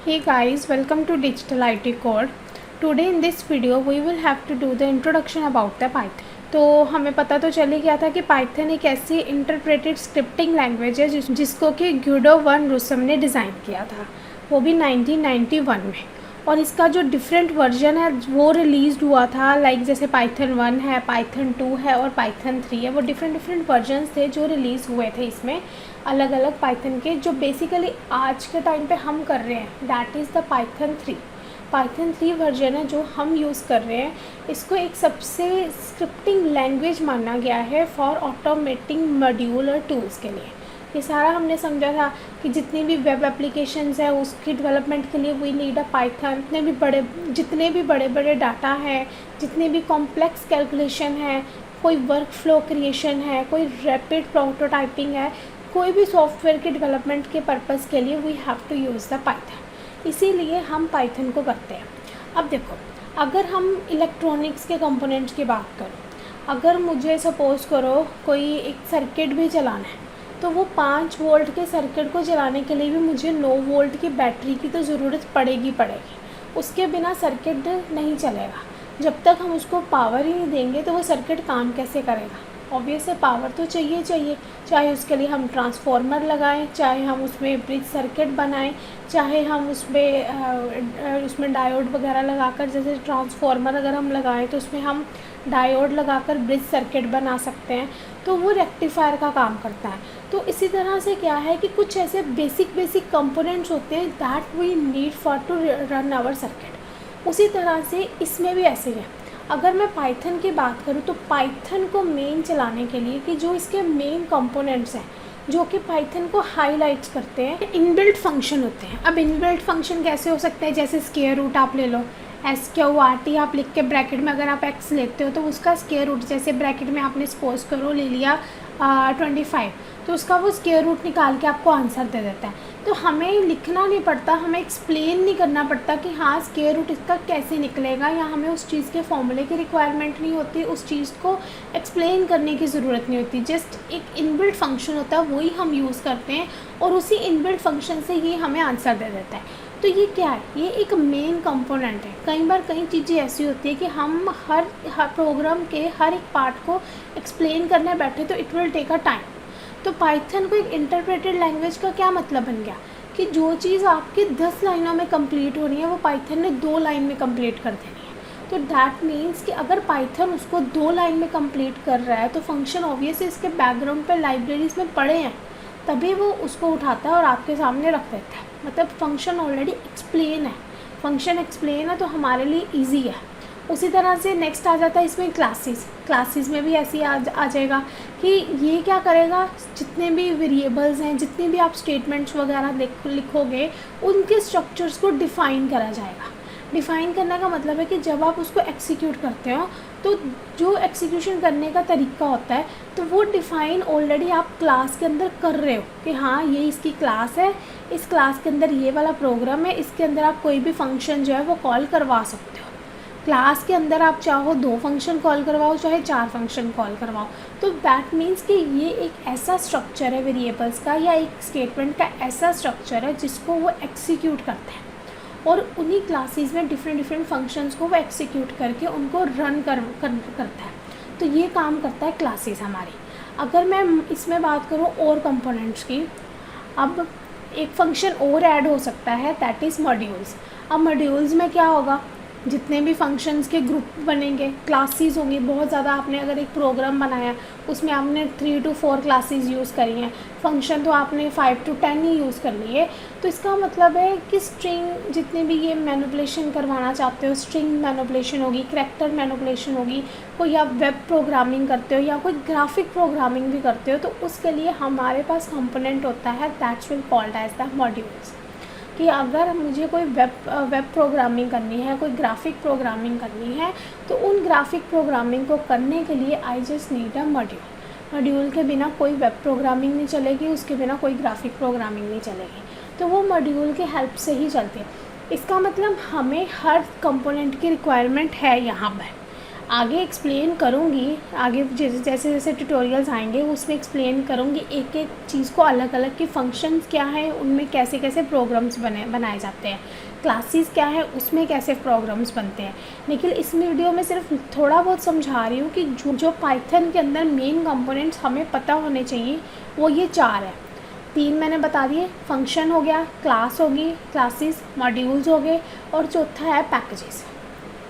Hey guys, welcome to Digital IT Core. Today in this video we will have to do the introduction about the Python. तो हमें पता तो चल ही गया था कि पाइथन एक ऐसी इंटरप्रेटेड स्क्रिप्टिंग लैंग्वेज है जिसको कि ग्यूडो वन रूसम ने डिज़ाइन किया था, वो भी 1991 में। और इसका जो डिफरेंट वर्जन है वो रिलीज़ हुआ था, लाइक जैसे पाइथन 1 है, पाइथन 2 है और पाइथन 3 है। वो डिफरेंट वर्जन्स थे जो रिलीज़ हुए थे इसमें, अलग अलग पाइथन के, जो बेसिकली आज के टाइम पे हम कर रहे हैं that is the Python 3। Python 3 version है जो हम यूज़ कर रहे हैं। इसको एक सबसे स्क्रिप्टिंग लैंग्वेज माना गया है फॉर ऑटोमेटिंग मॉड्यूल और टूल्स के लिए। ये सारा हमने समझा था कि जितनी भी वेब एप्लीकेशंस है उसकी डेवलपमेंट के लिए वी नीड अ पाइथन। जितने भी बड़े बड़े डाटा है, जितने भी कॉम्प्लेक्स कैलकुलेशन है, कोई वर्क फ्लो क्रिएशन है, कोई रैपिड प्रोटोटाइपिंग है, कोई भी सॉफ्टवेयर के डेवलपमेंट के पर्पज़ के लिए we have to use the Python. इसीलिए हम पाइथन को करते हैं। अब देखो, अगर हम इलेक्ट्रॉनिक्स के कंपोनेंट्स की बात करो, अगर मुझे सपोज़ करो कोई एक सर्किट भी चलाना है, तो वो 5 वोल्ट के सर्किट को चलाने के लिए भी मुझे 9 वोल्ट की बैटरी की तो ज़रूरत पड़ेगी। उसके बिना सर्किट नहीं चलेगा। जब तक हम उसको पावर ही नहीं देंगे तो वो सर्किट काम कैसे करेगा? ऑब्वियस है, पावर तो चाहिए। चाहे उसके लिए हम ट्रांसफार्मर लगाएं, चाहे हम उसमें ब्रिज सर्किट बनाएं, चाहे हम उसमें डायोड वगैरह लगाकर, जैसे ट्रांसफार्मर अगर हम लगाएं तो उसमें हम डायोड लगाकर ब्रिज सर्किट बना सकते हैं, तो वो रेक्टिफायर का काम करता है। तो इसी तरह से क्या है कि कुछ ऐसे बेसिक कंपोनेंट्स होते हैं that we need for to run our circuit. उसी तरह से इसमें भी ऐसे ही है। अगर मैं पाइथन की बात करूँ तो पाइथन को मेन चलाने के लिए कि जो इसके मेन कंपोनेंट्स हैं जो कि पाइथन को हाईलाइट्स करते हैं, इनबिल्ट फंक्शन होते हैं। अब इनबिल्ट फंक्शन कैसे हो सकते हैं? जैसे स्क्वायर रूट आप ले लो, SQRT आप लिख के ब्रैकेट में अगर आप x लेते हो तो उसका स्क्वायर रूट, जैसे ब्रैकेट में आपने सपोज करो ले लिया 25, तो उसका वो स्क्वायर रूट निकाल के आपको आंसर दे देता है। तो हमें लिखना नहीं पड़ता, हमें एक्सप्लेन नहीं करना पड़ता कि हाँ स्क्वायर रूट इसका कैसे निकलेगा, या हमें उस चीज़ के फॉर्मूले की रिक्वायरमेंट नहीं होती, उस चीज़ को एक्सप्लेन करने की ज़रूरत नहीं होती। जस्ट एक इनबिल्ट फंक्शन होता है, वही हम यूज़ करते हैं और उसी इनबिल्ट फंक्शन से ही हमें आंसर दे देता है। तो ये क्या है? ये एक मेन कंपोनेंट है। कई बार कई चीज़ें ऐसी होती है कि हम हर प्रोग्राम के हर एक पार्ट को एक्सप्लेन करने बैठे तो it will take a time. तो पाइथन को एक इंटरप्रेटेड लैंग्वेज का क्या मतलब बन गया कि जो चीज़ आपकी 10 लाइनों में कंप्लीट हो रही है वो पाइथन ने 2 लाइन में कंप्लीट कर देनी है। तो दैट मीन्स कि अगर पाइथन उसको 2 लाइन में कंप्लीट कर रहा है तो फंक्शन ऑब्वियसली इसके बैकग्राउंड पर लाइब्रेरीज में पड़े हैं, तभी वो उसको उठाता है और आपके सामने रख देता है। मतलब फंक्शन ऑलरेडी एक्सप्लेन है, फंक्शन एक्सप्लेन है तो हमारे लिए ईजी है। उसी तरह से नेक्स्ट आ जाता है इसमें क्लासेस में भी ऐसे ही आ जाएगा कि ये क्या करेगा, जितने भी वेरिएबल्स हैं, जितने भी आप स्टेटमेंट्स वगैरह लिखोगे उनके स्ट्रक्चर्स को डिफ़ाइन करा जाएगा। डिफ़ाइन करने का मतलब है कि जब आप उसको एक्सिक्यूट करते हो तो जो एक्सिक्यूशन करने का तरीका होता है तो वो डिफ़ाइन ऑलरेडी आप क्लास के अंदर कर रहे हो कि हाँ ये इसकी क्लास है, इस क्लास के अंदर ये वाला प्रोग्राम है, इसके अंदर आप कोई भी फंक्शन जो है वो कॉल करवा सकते हो। क्लास के अंदर आप चाहो 2 फंक्शन कॉल करवाओ, चाहे 4 फंक्शन कॉल करवाओ। तो दैट मीन्स कि ये एक ऐसा स्ट्रक्चर है वेरिएबल्स का, या एक स्टेटमेंट का ऐसा स्ट्रक्चर है जिसको वो एक्सिक्यूट करते हैं और उन्हीं क्लासेस में डिफरेंट फंक्शंस को वो एक्सिक्यूट करके उनको रन करता है। तो ये काम करता है क्लासेस हमारी। अगर मैं इसमें बात करूँ और कंपोनेंट्स की, अब एक फंक्शन और ऐड हो सकता है दैट इज़ मॉड्यूल्स। अब मॉड्यूल्स में क्या होगा, जितने भी फंक्शंस के ग्रुप बनेंगे, क्लासेस होंगी बहुत ज़्यादा। आपने अगर एक प्रोग्राम बनाया उसमें आपने 3 to 4 क्लासेस यूज़ करी हैं, फंक्शन तो आपने 5 to 10 ही यूज़ कर लिए। तो इसका मतलब है कि स्ट्रिंग जितने भी ये मैनिपुलेशन करवाना चाहते हो, स्ट्रिंग मैनिपुलेशन होगी, करैक्टर मैनिपुलेशन होगी, कोई आप वेब प्रोग्रामिंग करते हो या कोई ग्राफिक प्रोग्रामिंग भी करते हो, तो उसके लिए हमारे पास कंपोनेंट होता है that's will called as the modules. कि अगर मुझे कोई वेब प्रोग्रामिंग करनी है, कोई ग्राफिक प्रोग्रामिंग करनी है, तो उन ग्राफिक प्रोग्रामिंग को करने के लिए I just need a module के बिना कोई वेब प्रोग्रामिंग नहीं चलेगी, उसके बिना कोई ग्राफिक प्रोग्रामिंग नहीं चलेगी। तो वो मॉड्यूल के हेल्प से ही चलती है। इसका मतलब हमें हर कंपोनेंट की रिक्वायरमेंट है यहाँ पर। आगे एक्सप्लेन करूँगी, आगे जैसे जैसे ट्यूटोरियल्स आएंगे उसमें एक्सप्लेन करूँगी एक एक चीज़ को अलग अलग, कि फ़ंक्शंस क्या है, उनमें कैसे कैसे प्रोग्राम्स बनाए जाते हैं, क्लासेस क्या है उसमें कैसे प्रोग्राम्स बनते हैं। लेकिन इस वीडियो में सिर्फ थोड़ा बहुत समझा रही हूँ कि जो पाइथन के अंदर मेन कंपोनेंट्स हमें पता होने चाहिए वो ये 4 है। 3 मैंने बता दिए, फंक्शन हो गया, क्लास होगी, क्लासेस, मॉड्यूल्स हो गए, और चौथा है पैकेजेस।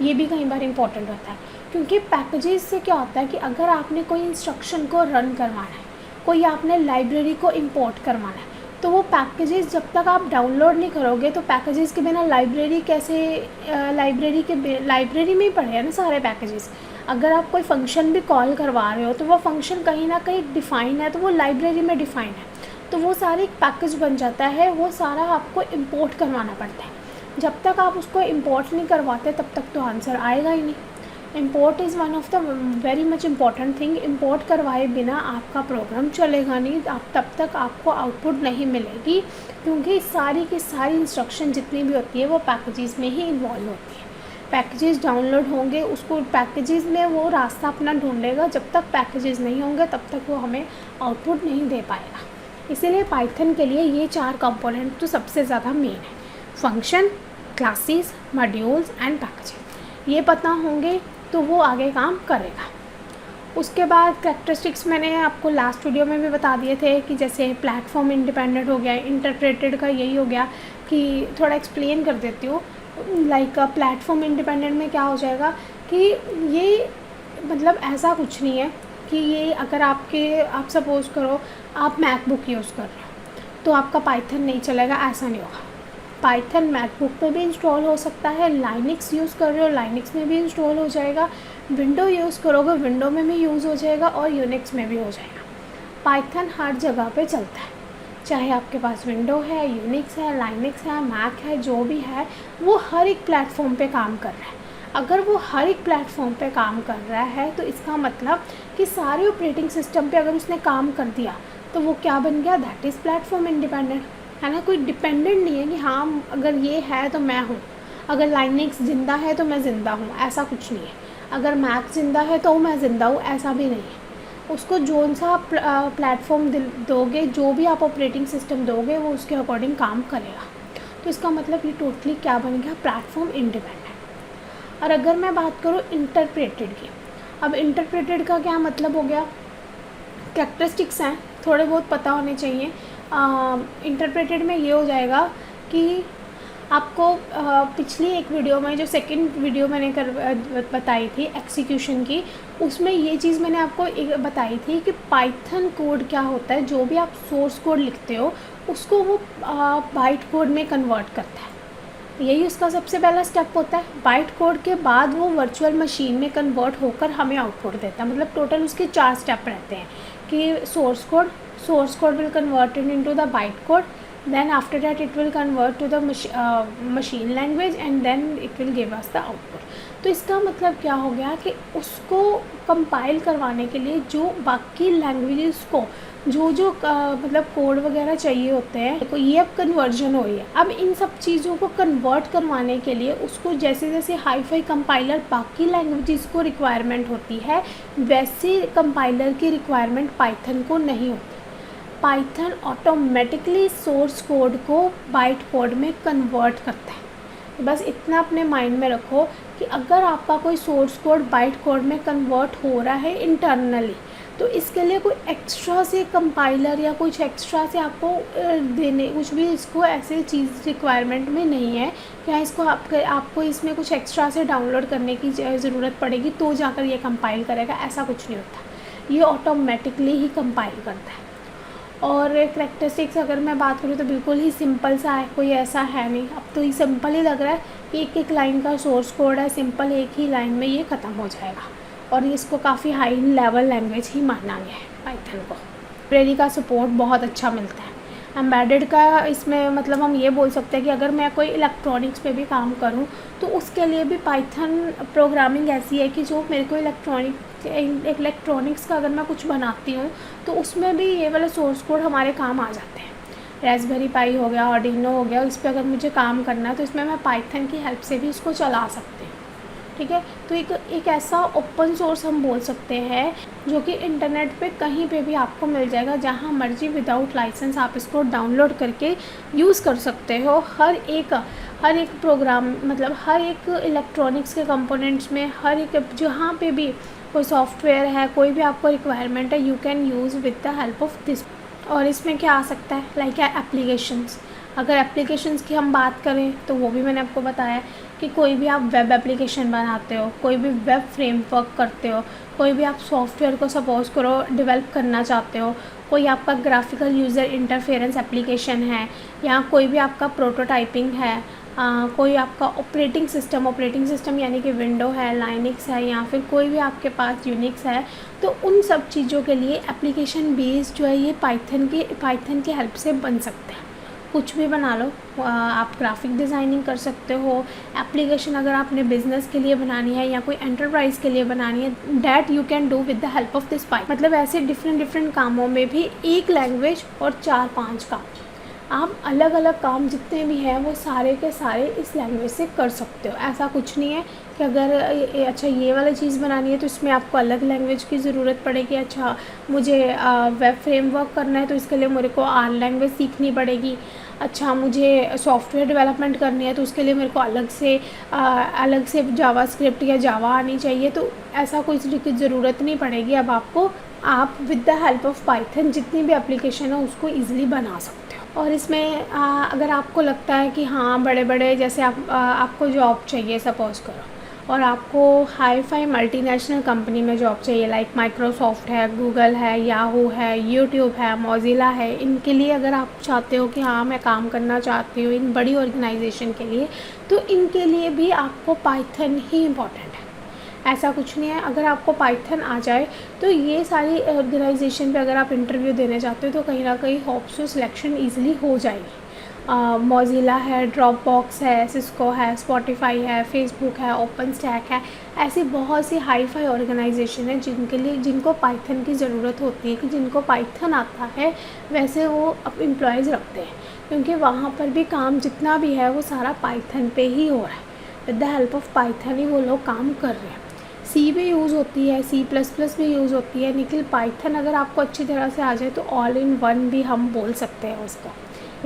ये भी कई बार इंपॉर्टेंट होता है, क्योंकि पैकेजेस से क्या होता है कि अगर आपने कोई इंस्ट्रक्शन को रन करवाना है, कोई आपने लाइब्रेरी को इंपोर्ट करवाना है, तो वो पैकेजेस जब तक आप डाउनलोड नहीं करोगे तो पैकेजेस के बिना लाइब्रेरी कैसे, लाइब्रेरी में ही पड़े हैं ना सारे पैकेजेस। अगर आप कोई फंक्शन भी कॉल करवा रहे हो तो वो फंक्शन कहीं ना कहीं डिफ़ाइन है, तो वो लाइब्रेरी में डिफ़ाइन है, तो वो सारे एक पैकेज बन जाता है, वो सारा आपको इंपोर्ट करवाना पड़ता है। जब तक आप उसको इंपोर्ट नहीं करवाते तब तक तो आंसर आएगा ही नहीं। Import is one of the very much important thing. Import करवाए बिना आपका प्रोग्राम चलेगा नहीं, आप तब तक आपको आउटपुट नहीं मिलेगी, क्योंकि सारी की सारी इंस्ट्रक्शन जितनी भी होती है वो पैकेजेस में ही इन्वॉल्व होती है। पैकेजेस डाउनलोड होंगे, उसको पैकेजेस में वो रास्ता अपना ढूंढेगा, जब तक पैकेजेस नहीं होंगे तब तक वो हमें आउटपुट नहीं दे पाएगा। इसीलिए पाइथन के लिए ये 4 कंपोनेंट तो सबसे ज़्यादा मेन है, function, classes, modules and packages. ये पता होंगे तो वो आगे काम करेगा। उसके बाद कैरेक्टरिस्टिक्स मैंने आपको लास्ट वीडियो में भी बता दिए थे, कि जैसे प्लेटफॉर्म इंडिपेंडेंट हो गया, इंटरप्रेटेड का यही हो गया, कि थोड़ा एक्सप्लेन कर देती हूँ। लाइक प्लेटफॉर्म इंडिपेंडेंट में क्या हो जाएगा कि ये मतलब ऐसा कुछ नहीं है कि ये अगर आप सपोज़ करो आप मैकबुक यूज़ कर रहे हो तो आपका पाइथन नहीं चलेगा, ऐसा नहीं होगा। पाइथन मैकबुक पे भी इंस्टॉल हो सकता है, लाइनक्स यूज़ कर रहे हो लाइनक्स में भी इंस्टॉल हो जाएगा, विंडो यूज़ करोगे विंडो में भी यूज़ हो जाएगा, और यूनिक्स में भी हो जाएगा। पाइथन हर जगह पे चलता है, चाहे आपके पास विंडो है, यूनिक्स है, लाइनक्स है, मैक है, जो भी है वो हर एक प्लेटफॉर्म पे काम कर रहा है। अगर वो हर एक प्लेटफॉर्म पे काम कर रहा है तो इसका मतलब कि सारे ऑपरेटिंग सिस्टम पे अगर उसने काम कर दिया तो वो क्या बन गया, दैट इज़ प्लेटफॉर्म इंडिपेंडेंट, है ना। कोई डिपेंडेंट नहीं है कि हाँ अगर ये है तो मैं हूँ, अगर लाइनक्स ज़िंदा है तो मैं ज़िंदा हूँ, ऐसा कुछ नहीं है। अगर मैक ज़िंदा है तो मैं ज़िंदा हूँ, ऐसा भी नहीं है। उसको जो सा प्लेटफॉर्म दोगे, जो भी आप ऑपरेटिंग सिस्टम दोगे वो उसके अकॉर्डिंग काम करेगा। तो इसका मतलब ये टोटली क्या बन गया, प्लेटफॉर्म इंडिपेंडेंट। और अगर मैं बात करूँ इंटरप्रेटेड की, अब इंटरप्रेटेड का क्या मतलब हो गया, कैरेक्टरिस्टिक्स हैं थोड़े बहुत पता होने चाहिए। इंटरप्रेटेड में ये हो जाएगा कि आपको पिछली एक वीडियो में, जो सेकंड वीडियो मैंने बताई थी एक्सिक्यूशन की, उसमें ये चीज़ मैंने आपको बताई थी कि पाइथन कोड क्या होता है, जो भी आप सोर्स कोड लिखते हो उसको वो बाइट कोड में कन्वर्ट करता है। यही उसका सबसे पहला स्टेप होता है। बाइट कोड के बाद वो वर्चुअल मशीन में कन्वर्ट होकर हमें आउटपुट देता है। मतलब टोटल उसके 4 स्टेप रहते हैं कि source code will converted into the byte code, then after that it will convert to the machine language and then it will give us the output। तो इसका मतलब क्या हो गया कि उसको कंपाइल करवाने के लिए जो बाकी लैंग्वेजेस को जो मतलब कोड वगैरह चाहिए होते हैं, तो ये अब कन्वर्जन हो रही है। अब इन सब चीज़ों को कन्वर्ट करवाने के लिए उसको जैसे जैसे हाई-फाई कंपाइलर बाकी लैंग्वेजेस को रिक्वायरमेंट होती है, वैसे कंपाइलर की रिक्वायरमेंट पाइथन को नहीं होती। पाइथन ऑटोमेटिकली सोर्स कोड को बाइट कोड में कन्वर्ट करता है। बस इतना अपने माइंड में रखो कि अगर आपका कोई सोर्स कोड बाइट कोड में कन्वर्ट हो रहा है इंटरनली, तो इसके लिए कोई एक्स्ट्रा से कंपाइलर या कुछ एक्स्ट्रा से आपको देने, कुछ भी इसको ऐसे चीज़ रिक्वायरमेंट में नहीं है कि हाँ इसको आपको इसमें कुछ एक्स्ट्रा से डाउनलोड करने की ज़रूरत पड़ेगी तो जाकर ये कंपाइल करेगा, ऐसा कुछ नहीं होता। ये ऑटोमेटिकली ही कंपाइल करता है। और कैरेक्टरिस्टिक्स अगर मैं बात करूँ तो बिल्कुल ही सिंपल सा है, कोई ऐसा है नहीं। अब तो ये सिंपल ही लग रहा है कि एक एक लाइन का सोर्स कोड है, सिंपल एक ही लाइन में ये ख़त्म हो जाएगा। और इसको काफ़ी हाई लेवल लैंग्वेज ही माना गया है पाइथन को। लाइब्रेरी का सपोर्ट बहुत अच्छा मिलता है। एम्बेडेड का इसमें मतलब हम ये बोल सकते हैं कि अगर मैं कोई इलेक्ट्रॉनिक्स पे भी काम करूँ तो उसके लिए भी पाइथन प्रोग्रामिंग ऐसी है कि जो मेरे को इलेक्ट्रॉनिक्स का अगर मैं कुछ बनाती हूँ तो उसमें भी ये वाले सोर्स कोड हमारे काम आ जाते हैं। रास्पबेरी पाई हो गया, आर्डिनो हो गया, इस पर अगर मुझे काम करना है तो इसमें मैं पाइथन की हेल्प से भी इसको चला सकती हूँ। ठीक है। तो एक ऐसा ओपन सोर्स हम बोल सकते हैं जो कि इंटरनेट पे कहीं पे भी आपको मिल जाएगा, जहाँ मर्जी विदाउट लाइसेंस आप इसको डाउनलोड करके यूज़ कर सकते हो। हर एक प्रोग्राम, मतलब हर एक इलेक्ट्रॉनिक्स के कंपोनेंट्स में, हर एक जहाँ पे भी कोई सॉफ्टवेयर है, कोई भी आपको रिक्वायरमेंट है, you can use with the help of this. और इसमें क्या आ सकता है, लाइक एप्लीकेशंस। अगर एप्लीकेशंस की हम बात करें तो वो भी मैंने आपको बताया कि कोई भी आप वेब एप्लीकेशन बनाते हो, कोई भी वेब फ्रेमवर्क करते हो, कोई भी आप सॉफ्टवेयर को सपोज़ करो डेवलप करना चाहते हो, कोई आपका ग्राफिकल यूज़र इंटरफेरेंस एप्लीकेशन है, या कोई भी आपका प्रोटोटाइपिंग है, कोई आपका ऑपरेटिंग सिस्टम यानी कि विंडो है, लाइनक्स है, या फिर कोई भी आपके पास यूनिक्स है, तो उन सब चीज़ों के लिए एप्लीकेशन बेस्ड जो है ये पाइथन की हेल्प से बन सकते हैं। कुछ भी बना लो, आप ग्राफिक डिज़ाइनिंग कर सकते हो। एप्लीकेशन अगर आपने बिज़नेस के लिए बनानी है या कोई एंटरप्राइज़ के लिए बनानी है, that you can do with the help of this Python. मतलब ऐसे डिफरेंट कामों में भी एक लैंग्वेज और 4-5 काम, आप अलग अलग काम जितने भी हैं वो सारे के सारे इस लैंग्वेज से कर सकते हो। ऐसा कुछ नहीं है कि अगर अच्छा ये वाली चीज़ बनानी है तो इसमें आपको अलग लैंग्वेज की ज़रूरत पड़ेगी। अच्छा मुझे वेब फ्रेमवर्क करना है तो इसके लिए मेरे को आर लैंग्वेज सीखनी पड़ेगी। अच्छा मुझे सॉफ्टवेयर डेवलपमेंट करनी है तो उसके लिए मेरे को अलग से जावास्क्रिप्ट या जावा आनी चाहिए। तो ऐसा कोई चीज़ की ज़रूरत नहीं पड़ेगी। अब आप with the help of Python जितनी भी एप्लीकेशन है उसको ईज़िली बना सकते हो। और इसमें अगर आपको लगता है कि हाँ बड़े जैसे आपको जॉब चाहिए सपोज़ करो, और आपको हाई फाई मल्टीनेशनल कंपनी में जॉब चाहिए, लाइक माइक्रोसॉफ्ट है, गूगल है, याहू है, यूट्यूब है, मोज़िला है, इनके लिए अगर आप चाहते हो कि हाँ मैं काम करना चाहती हूँ इन बड़ी ऑर्गेनाइजेशन के लिए, तो इनके लिए भी आपको पाइथन ही इम्पॉर्टेंट है। ऐसा कुछ नहीं है, अगर आपको पाइथन आ जाए तो ये सारी ऑर्गेनाइजेशन पे अगर आप इंटरव्यू देने चाहते हो तो कहीं ना कहीं होप्स टू सिलेक्शन ईजिली हो जाएगी। मोज़िला है, ड्रॉपबॉक्स है, सिस्को है, स्पॉटिफाई है, फेसबुक है, ओपन स्टैक है, ऐसी बहुत सी हाई फाई ऑर्गेनाइजेशन है जिनको पाइथन की ज़रूरत होती है, कि जिनको पाइथन आता है वैसे वो अब एम्प्लॉयज़ रखते हैं, क्योंकि वहाँ पर भी काम जितना भी है वो सारा पाइथन पे ही हो रहा है। With the help of Python ही वो लोग काम कर रहे हैं। सी भी यूज़ होती है, C++ भी यूज़ होती है, लेकिन पाइथन अगर आपको अच्छी तरह से आ जाए तो ऑल इन वन भी हम बोल सकते हैं उसको।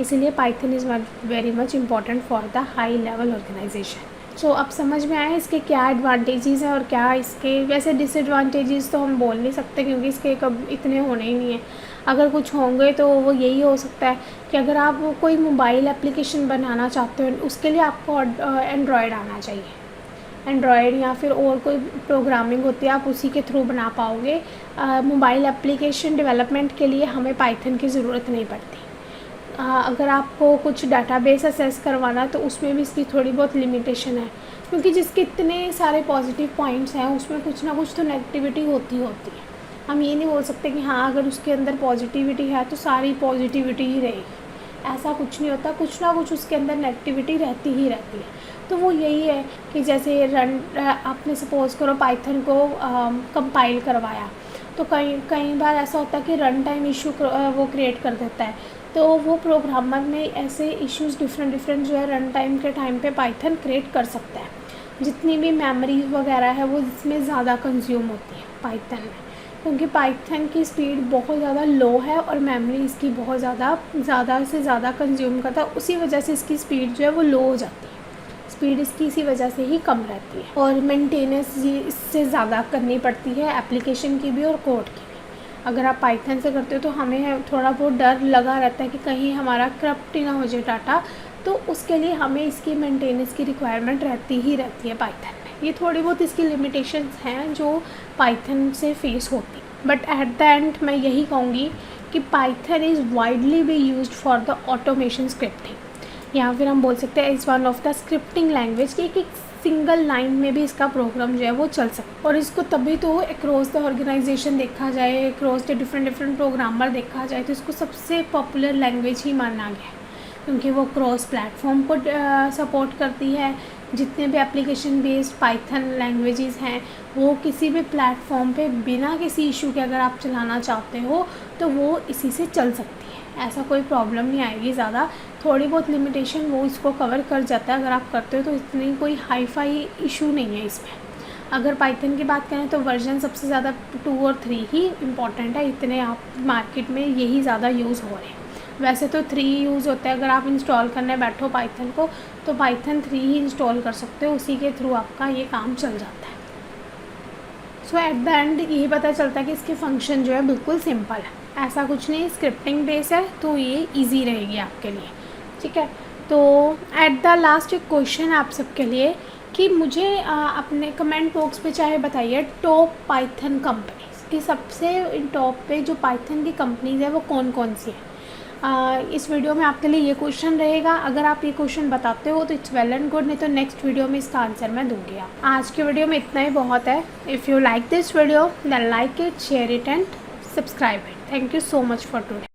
इसीलिए Python is very much important for the high level organization. So अब समझ में आया इसके क्या एडवांटेजेस हैं और क्या इसके, वैसे डिसएडवांटेजेस तो हम बोल नहीं सकते क्योंकि इसके कब इतने होने ही नहीं है। अगर कुछ होंगे तो वो यही हो सकता है कि अगर आप कोई मोबाइल एप्लीकेशन बनाना चाहते हो उसके लिए आपको एंड्रॉयड आना चाहिए, एंड्रॉयड या फिर और कोई प्रोग्रामिंग होती है आप उसी के थ्रू बना पाओगे। मोबाइल एप्लीकेशन डेवलपमेंट के लिए हमें पाइथन की ज़रूरत नहीं पड़ती। अगर आपको कुछ डाटाबेस असेस करवाना तो उसमें भी इसकी थोड़ी बहुत लिमिटेशन है, क्योंकि जिसके इतने सारे पॉजिटिव पॉइंट्स हैं उसमें कुछ ना कुछ तो नेगेटिविटी होती है। हम ये नहीं बोल सकते कि हाँ अगर उसके अंदर पॉजिटिविटी है तो सारी पॉजिटिविटी ही रहेगी, ऐसा कुछ नहीं होता। कुछ ना कुछ उसके अंदर नेगेटिविटी रहती ही रहती है। तो वो यही है कि जैसे आपने सपोज़ करो पाइथन को कंपाइल करवाया तो कई बार ऐसा होता है कि रन टाइम इशू वो क्रिएट कर देता है। तो वो प्रोग्रामर में ऐसे इश्यूज़ डिफरेंट जो है रन टाइम के टाइम पे पाइथन क्रिएट कर सकता है। जितनी भी मेमोरी वगैरह है वो इसमें ज़्यादा कंज्यूम होती है पाइथन में, क्योंकि पाइथन की स्पीड बहुत ज़्यादा लो है और मेमोरी इसकी बहुत ज़्यादा से ज़्यादा कंज्यूम करता है। उसी वजह से इसकी स्पीड जो है वो लो हो जाती है, स्पीड इसकी इसी वजह से ही कम रहती है। और मेंटेनेंस इससे ज़्यादा करनी पड़ती है, एप्लीकेशन की भी और कोड की भी। अगर आप पाइथन से करते हो तो हमें थोड़ा बहुत डर लगा रहता है कि कहीं हमारा करप्ट ही ना हो जाए डाटा, तो उसके लिए हमें इसकी मेंटेनेंस की रिक्वायरमेंट रहती है पाइथन में। ये थोड़ी बहुत इसकी लिमिटेशंस हैं जो पाइथन से फेस होती, बट एट द एंड मैं यही कहूँगी कि Python is widely be used for the automation scripting, या फिर हम बोल सकते हैं is one of the scripting language की एक सिंगल लाइन में भी इसका प्रोग्राम जो है वो चल सकता है। और इसको तभी तो अक्रॉस द ऑर्गेनाइजेशन देखा जाए, अक्रॉस द डिफरेंट प्रोग्रामर देखा जाए तो इसको सबसे पॉपुलर लैंग्वेज ही माना गया है, क्योंकि वो क्रॉस प्लेटफॉर्म को सपोर्ट करती है। जितने भी एप्लीकेशन बेस्ड पाइथन लैंग्वेजेस हैं वो किसी भी प्लेटफॉर्म पे बिना किसी इशू के अगर आप चलाना चाहते हो तो वो इसी से चल सकती है, ऐसा कोई प्रॉब्लम नहीं आएगी। ज़्यादा थोड़ी बहुत लिमिटेशन वो इसको कवर कर जाता है, अगर आप करते हो तो इतनी कोई हाई फाई इशू नहीं है इसमें। अगर पाइथन की बात करें तो वर्जन सबसे ज़्यादा 2 और 3 ही इम्पॉर्टेंट है, इतने आप मार्केट में यही ज़्यादा यूज़ हो रहे हैं। वैसे तो 3 यूज़ होता है, अगर आप इंस्टॉल करने बैठो पाइथन को तो पाइथन 3 ही इंस्टॉल कर सकते हो, उसी के थ्रू आपका ये काम चल जाता है। सो एट द एंड यही पता चलता है कि इसके फंक्शन जो है बिल्कुल सिंपल है, ऐसा कुछ नहीं, स्क्रिप्टिंग बेस है तो ये ईजी रहेगी आपके लिए, ठीक है। तो एट द लास्ट एक क्वेश्चन है आप सबके लिए कि मुझे अपने कमेंट बॉक्स पे चाहे बताइए टॉप पाइथन कंपनीज की, सबसे टॉप पे जो पाइथन की कंपनीज है वो कौन कौन सी है। इस वीडियो में आपके लिए ये क्वेश्चन रहेगा, अगर आप ये क्वेश्चन बताते हो तो इट्स वेल एंड गुड, नहीं तो नेक्स्ट वीडियो में इसका आंसर मैं दूंगी। आज के वीडियो में इतना ही बहुत है। If you like this video then like it, share it and subscribe it. Thank you so much for today.